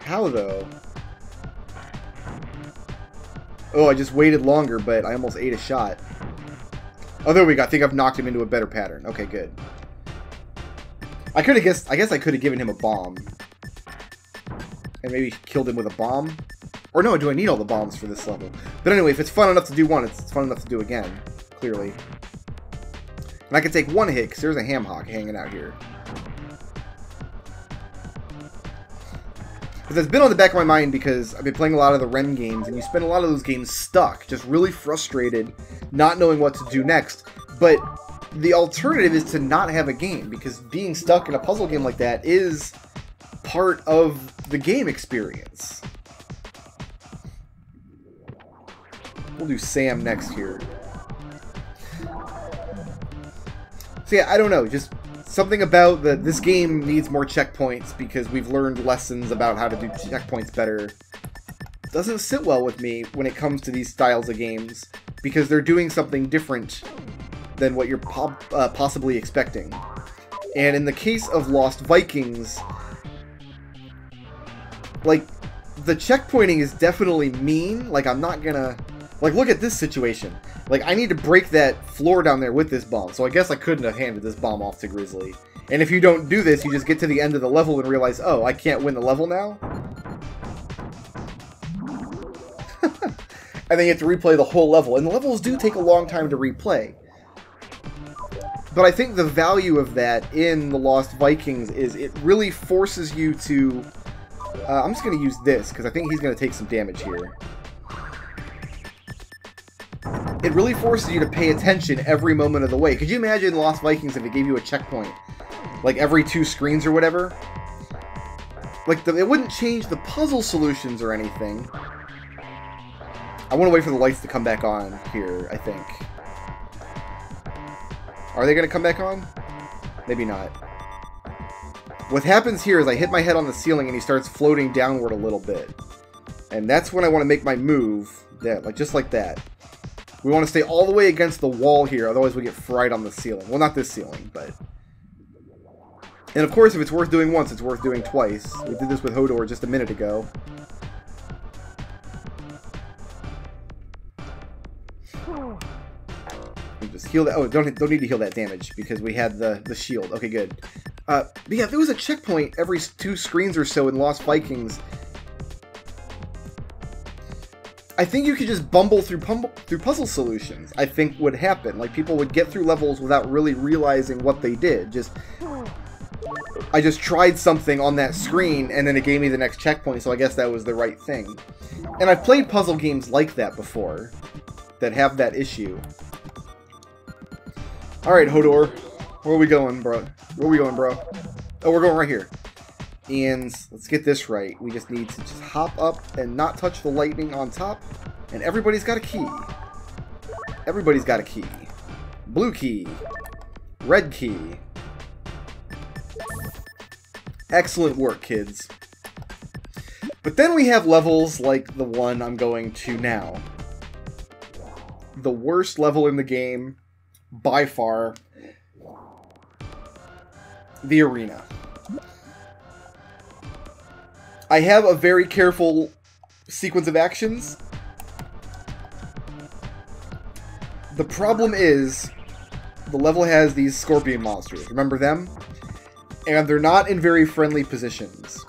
How, though? Oh, I just waited longer, but I almost ate a shot. Oh, there we go. I think I've knocked him into a better pattern. Okay, good. I guess I could have given him a bomb. And maybe killed him with a bomb. Or no, do I need all the bombs for this level? But anyway, if it's fun enough to do one, it's fun enough to do again. Clearly. And I can take one hit, because there's a ham hock hanging out here. But that's been on the back of my mind because I've been playing a lot of the Ren games, and you spend a lot of those games stuck, just really frustrated, not knowing what to do next. But the alternative is to not have a game, because being stuck in a puzzle game like that is part of the game experience. We'll do Sam next here. So yeah, I don't know, just something about this game needs more checkpoints because we've learned lessons about how to do checkpoints better. Doesn't sit well with me when it comes to these styles of games because they're doing something different than what you're possibly expecting. And in the case of Lost Vikings, like, the checkpointing is definitely mean. Like, I'm not gonna... Like, look at this situation. Like, I need to break that floor down there with this bomb, so I guess I couldn't have handed this bomb off to Grizzly. And if you don't do this, you just get to the end of the level and realize, oh, I can't win the level now? And then you have to replay the whole level. And the levels do take a long time to replay. But I think the value of that in the Lost Vikings is it really forces you to... I'm just going to use this, because I think he's going to take some damage here. It really forces you to pay attention every moment of the way. Could you imagine Lost Vikings if it gave you a checkpoint? Like every 2 screens or whatever? Like, it wouldn't change the puzzle solutions or anything. I want to wait for the lights to come back on here, I think. Are they going to come back on? Maybe not. What happens here is I hit my head on the ceiling and he starts floating downward a little bit. And that's when I want to make my move. There, like just like that. We want to stay all the way against the wall here, otherwise we get fried on the ceiling. Well, not this ceiling, but... And of course, if it's worth doing once, it's worth doing twice. We did this with Hodor just a minute ago. We just heal that... Oh, don't need to heal that damage, because we had the shield. Okay, good. But yeah, if there was a checkpoint every 2 screens or so in Lost Vikings... I think you could just bumble through puzzle solutions, I think would happen. Like, people would get through levels without really realizing what they did. I just tried something on that screen, and then it gave me the next checkpoint, so I guess that was the right thing. And I've played puzzle games like that before, that have that issue. Alright, Hodor. Where are we going, bro? Where are we going, bro? Oh, we're going right here. And let's get this right. We just need to just hop up and not touch the lightning on top. And everybody's got a key. Everybody's got a key. Blue key. Red key. Excellent work, kids. But then we have levels like the one I'm going to now. The worst level in the game, by far. The arena. I have a very careful sequence of actions. The problem is, the level has these scorpion monsters. Remember them? And they're not in very friendly positions.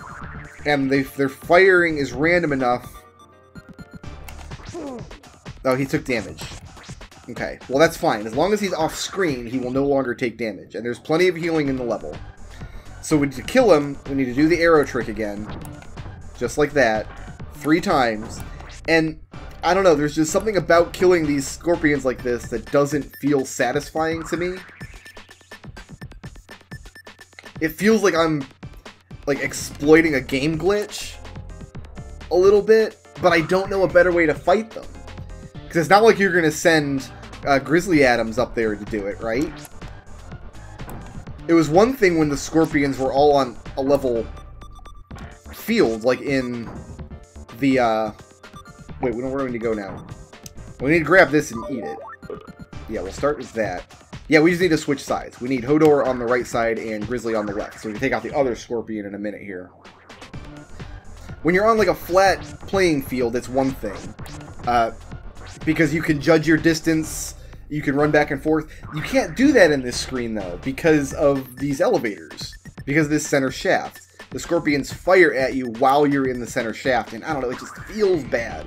And their firing is random enough. Oh, he took damage. Okay, well that's fine. As long as he's off screen, he will no longer take damage. And there's plenty of healing in the level. So to kill him, we need to do the arrow trick again. Just like that. 3 times. And, I don't know, there's just something about killing these scorpions like this that doesn't feel satisfying to me. It feels like I'm, like, exploiting a game glitch. A little bit. But I don't know a better way to fight them. Because it's not like you're going to send Grizzly Adams up there to do it, right? It was one thing when the scorpions were all on a level field, like in the, wait, we don't know where we need to go now. We need to grab this and eat it. Yeah, we'll start with that. Yeah, we just need to switch sides. We need Hodor on the right side and Grizzly on the left. So we can take out the other scorpion in a minute here. When you're on like a flat playing field, it's one thing. Because you can judge your distance, you can run back and forth. You can't do that in this screen though, because of these elevators. Because of this center shaft. The scorpions fire at you while you're in the center shaft, and I don't know, it just feels bad.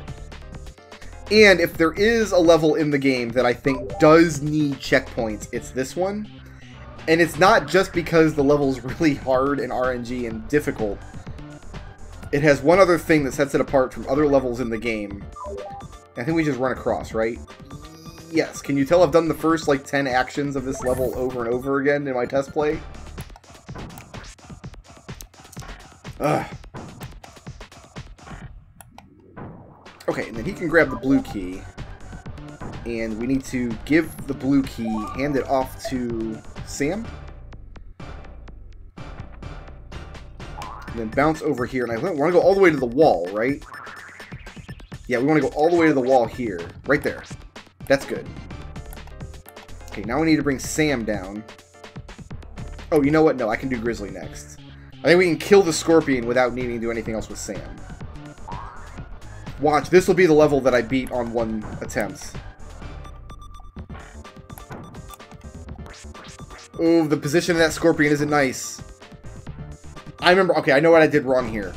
And if there is a level in the game that I think does need checkpoints, it's this one. And it's not just because the level's really hard and RNG and difficult. It has one other thing that sets it apart from other levels in the game. I think we just run across, right? Yes. Can you tell I've done the first, like, 10 actions of this level over and over again in my test play? Ugh. Okay, and then he can grab the blue key. And we need to give the blue key, hand it off to Sam. And then bounce over here. And I want to go all the way to the wall, right? Yeah, we want to go all the way to the wall here. Right there. That's good. Okay, now we need to bring Sam down. Oh, you know what? No, I can do Grizzly next. I think we can kill the scorpion without needing to do anything else with Sam. Watch, this will be the level that I beat on one attempt. Ooh, the position of that scorpion isn't nice. I remember, okay, I know what I did wrong here.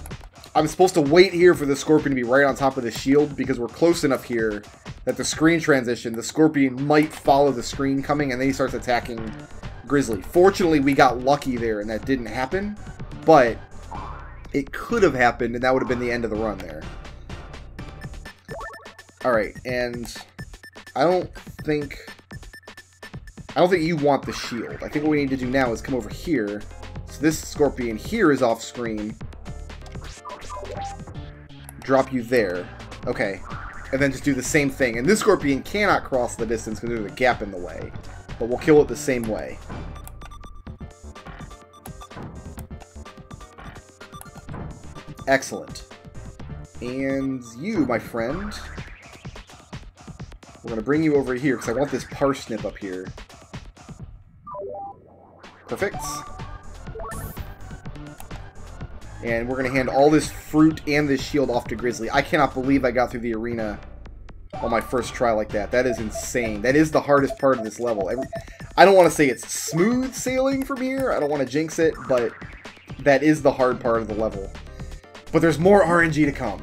I'm supposed to wait here for the scorpion to be right on top of the shield because we're close enough here that the screen transition, the scorpion might follow the screen coming and then he starts attacking Grizzly. Fortunately, we got lucky there and that didn't happen, but it could have happened and that would have been the end of the run there. Alright, and I don't think you want the shield. I think what we need to do now is come over here. So this scorpion here is off screen. Drop you there. Okay. And then just do the same thing. And this scorpion cannot cross the distance because there's a gap in the way. But we'll kill it the same way. Excellent. And you, my friend... We're going to bring you over here, because I want this parsnip up here. Perfect. And we're going to hand all this fruit and this shield off to Grizzly. I cannot believe I got through the arena on my first try like that. That is insane. That is the hardest part of this level. I don't want to say it's smooth sailing from here. I don't want to jinx it, but that is the hard part of the level. But there's more RNG to come.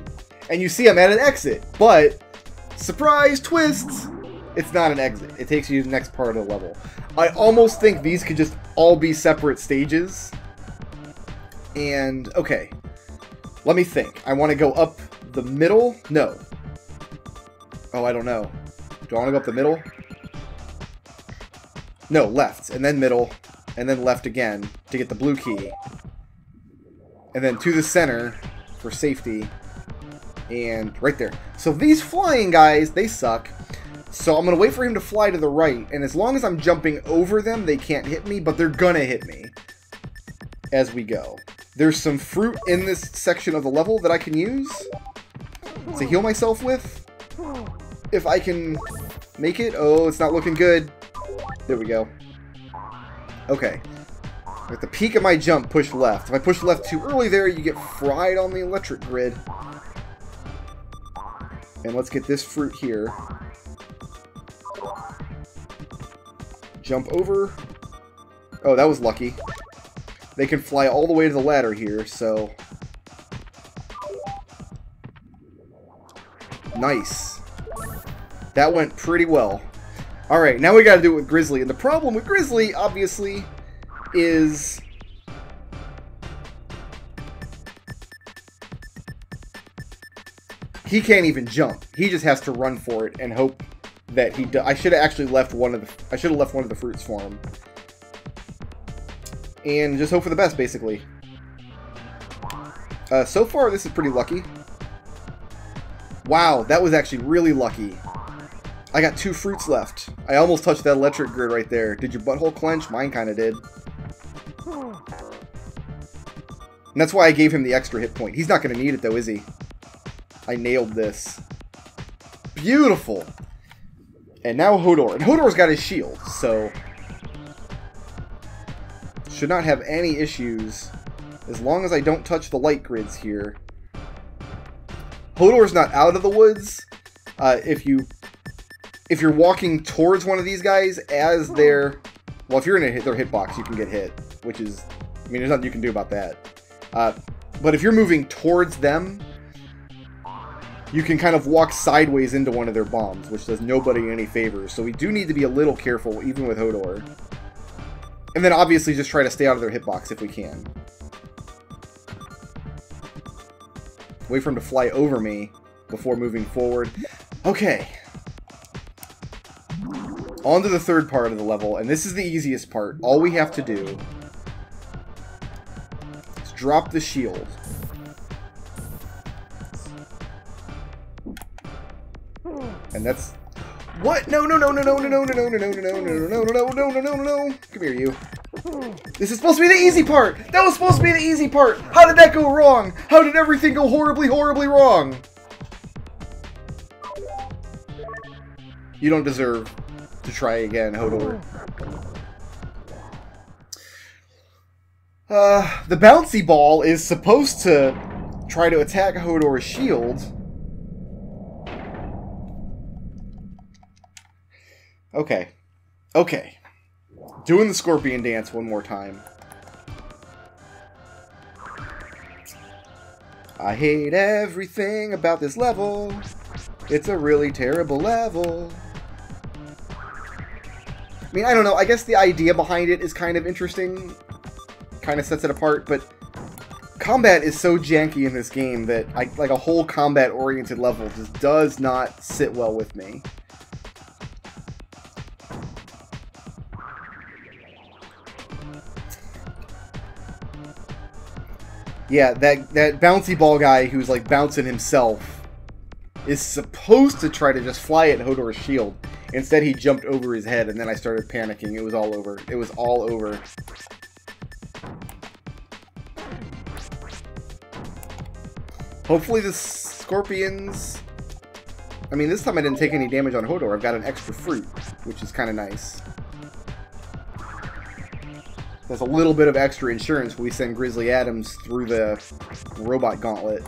And you see I'm at an exit, but... Surprise twists! It's not an exit. It takes you to the next part of the level. I almost think these could just all be separate stages. And, okay. Let me think. I want to go up the middle? No. Oh, I don't know. Do I want to go up the middle? No, left. And then middle. And then left again to get the blue key. And then to the center for safety. And right there. So these flying guys, they suck. So I'm going to wait for him to fly to the right. And as long as I'm jumping over them, they can't hit me. But they're going to hit me as we go. There's some fruit in this section of the level that I can use to heal myself with. If I can make it. Oh, it's not looking good. There we go. Okay. At the peak of my jump, push left. If I push left too early there, you get fried on the electric grid. And let's get this fruit here. Jump over. Oh, that was lucky. They can fly all the way to the ladder here, so... Nice. That went pretty well. Alright, now we gotta do it with Grizzly. And the problem with Grizzly, obviously, is... he can't even jump. He just has to run for it and hope that he does. I should have actually left one of the fruits for him. And just hope for the best, basically. So far, this is pretty lucky. Wow, that was actually really lucky. I got 2 fruits left. I almost touched that electric grid right there. Did your butthole clench? Mine kind of did. And that's why I gave him the extra hit point. He's not going to need it, though, is he? I nailed this. Beautiful! And now Hodor. And Hodor's got his shield, so... should not have any issues as long as I don't touch the light grids here. Hodor's not out of the woods. If you're walking towards one of these guys as they're... Well, if you're in their hitbox, you can get hit, which is... I mean, there's nothing you can do about that. But if you're moving towards them, you can kind of walk sideways into one of their bombs, which does nobody any favors. So we do need to be a little careful, even with Hodor. And then obviously just try to stay out of their hitbox if we can. Wait for him to fly over me before moving forward. Okay. On to the third part of the level, and this is the easiest part. All we have to do is drop the shield. And that's... What? No, no, no, no, no, no, no, no, no, no, no, no, no, no, no, no, no, no, no, no. Come here, you. This is supposed to be the easy part! That was supposed to be the easy part! How did that go wrong? How did everything go horribly, horribly wrong? You don't deserve to try again, Hodor. The bouncy ball is supposed to try to attack Hodor's shield. Okay. Okay. Doing the scorpion dance one more time. I hate everything about this level. It's a really terrible level. I mean, I don't know. I guess the idea behind it is kind of interesting. Kind of sets it apart, but combat is so janky in this game that like a whole combat-oriented level just does not sit well with me. Yeah, that bouncy ball guy who's like bouncing himself is supposed to try to just fly at Hodor's shield. Instead, he jumped over his head, and then I started panicking. It was all over. It was all over. Hopefully the scorpions... I mean, this time I didn't take any damage on Hodor. I've got an extra fruit, which is kind of nice. There's a little bit of extra insurance when we send Grizzly Adams through the robot gauntlet.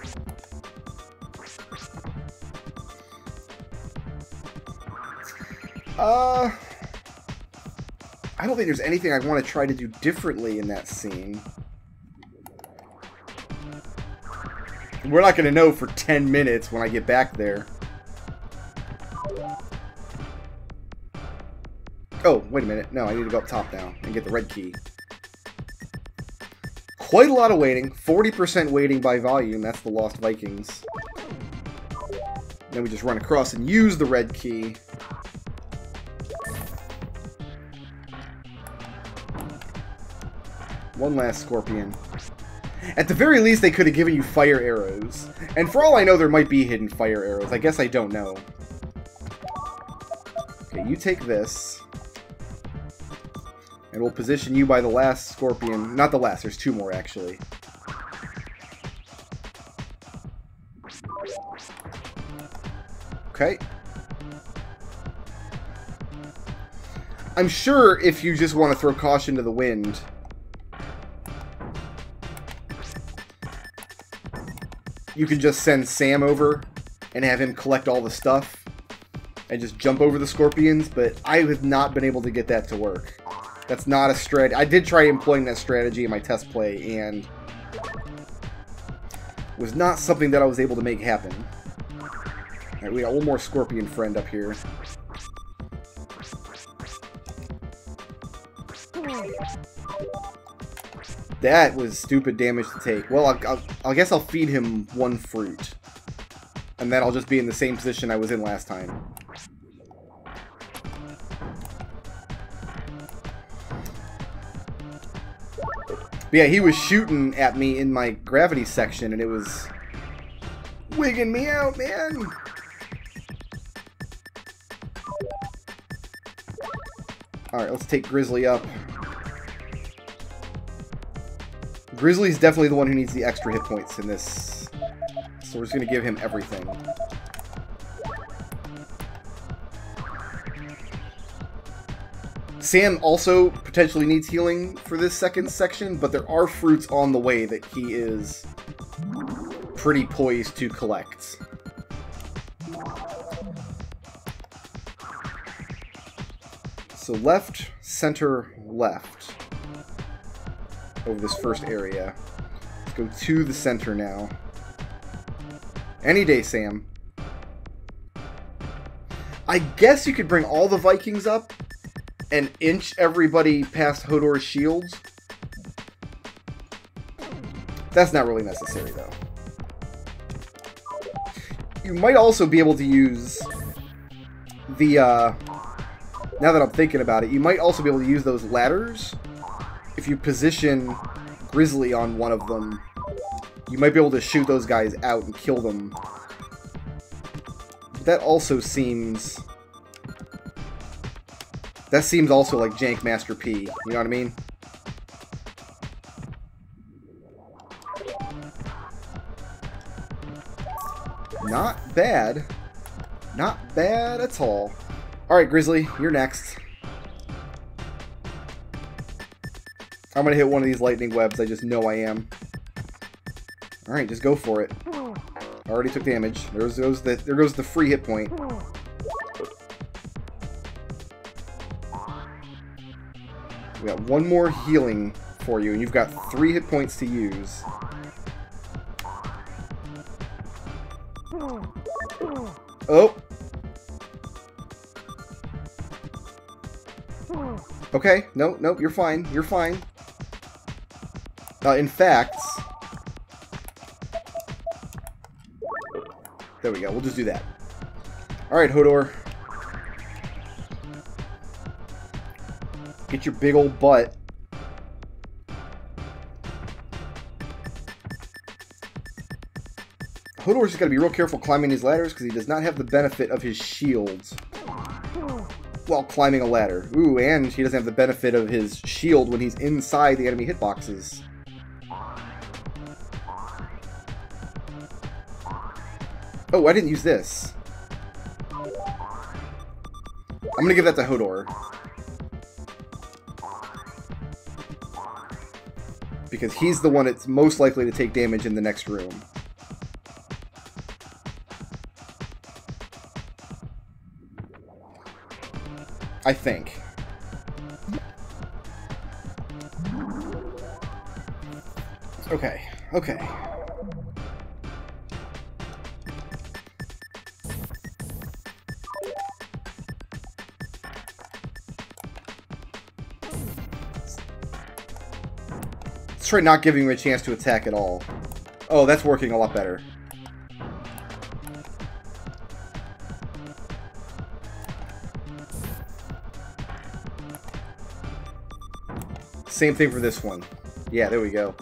I don't think there's anything I want to try to do differently in that scene. We're not going to know for 10 minutes when I get back there. Oh, wait a minute. No, I need to go up top now and get the red key. Quite a lot of waiting. 40% waiting by volume. That's the Lost Vikings. Then we just run across and use the red key. One last scorpion. At the very least, they could have given you fire arrows. And for all I know, there might be hidden fire arrows. I guess I don't know. Okay, you take this. And we'll position you by the last scorpion. Not the last, there's two more, actually. Okay. I'm sure if you just want to throw caution to the wind... you can just send Sam over and have him collect all the stuff and just jump over the scorpions, but I have not been able to get that to work. That's not a strategy. I did try employing that strategy in my test play, and it was not something that I was able to make happen. Alright, we got one more scorpion friend up here. That was stupid damage to take. Well, I guess I'll feed him one fruit. And then I'll just be in the same position I was in last time. But yeah, he was shooting at me in my gravity section, and it was wigging me out, man! Alright, let's take Grizzly up. Grizzly's definitely the one who needs the extra hit points in this. So we're just going to give him everything. Sam also potentially needs healing for this second section, but there are fruits on the way that he is pretty poised to collect. So left, center, left. Over this first area. Let's go to the center now. Any day, Sam. I guess you could bring all the Vikings up and inch everybody past Hodor's shields. That's not really necessary, though. You might also be able to use the, now that I'm thinking about it, you might also be able to use those ladders. If you position Grizzly on one of them, you might be able to shoot those guys out and kill them. That also seems... That seems also like Jankmaster-P, you know what I mean? Not bad. Not bad at all. Alright, Grizzly, you're next. I'm gonna hit one of these lightning webs, I just know I am. Alright, just go for it. I already took damage. There goes the free hit point. We got one more healing for you, and you've got 3 hit points to use. Oh! Okay, no, you're fine. You're fine. In fact... There we go, we'll just do that. Alright, Hodor. Get your big old butt. Hodor's just gotta be real careful climbing these ladders because he does not have the benefit of his shields while climbing a ladder. Ooh, and he doesn't have the benefit of his shield when he's inside the enemy hitboxes. Oh, I didn't use this. I'm gonna give that to Hodor. Because he's the one that's most likely to take damage in the next room. I think. Okay, okay. Let's try not giving him a chance to attack at all. Oh, that's working a lot better. Same thing for this one. Yeah, there we go.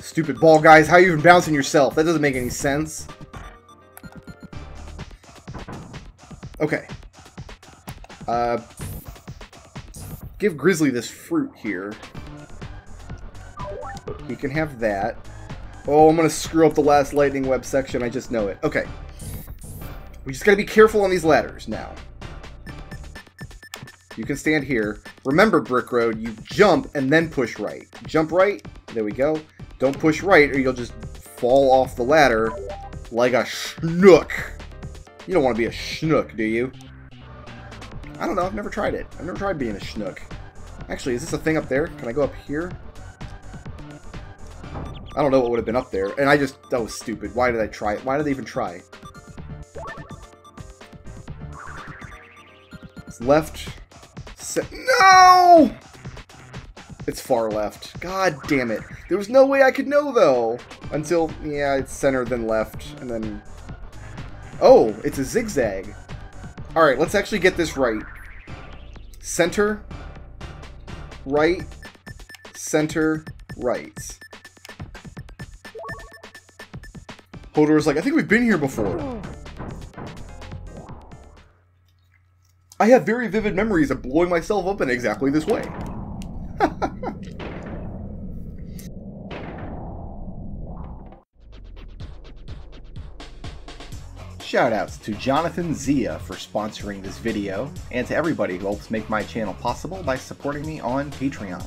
Stupid ball guys, how are you even bouncing yourself? That doesn't make any sense. Okay. Give Grizzly this fruit here. He can have that. Oh, I'm gonna screw up the last lightning web section, I just know it. Okay. We just gotta be careful on these ladders now. You can stand here. Remember, Brickroad, you jump and then push right. Jump right. There we go. Don't push right or you'll just fall off the ladder like a schnook. You don't want to be a schnook, do you? I don't know. I've never tried it. I've never tried being a schnook. Actually, is this a thing up there? Can I go up here? I don't know what would have been up there. And I just... That was stupid. Why did I try it? Why did I even try? It's left... No! It's far left. God damn it. There was no way I could know, though. Until, yeah, it's center, then left, and then... Oh, it's a zigzag. Alright, let's actually get this right. Center, right, center, right. Hodor's like, I think we've been here before. I have very vivid memories of blowing myself up in exactly this way. Shoutouts to Jonathan Zia for sponsoring this video, and to everybody who helps make my channel possible by supporting me on Patreon.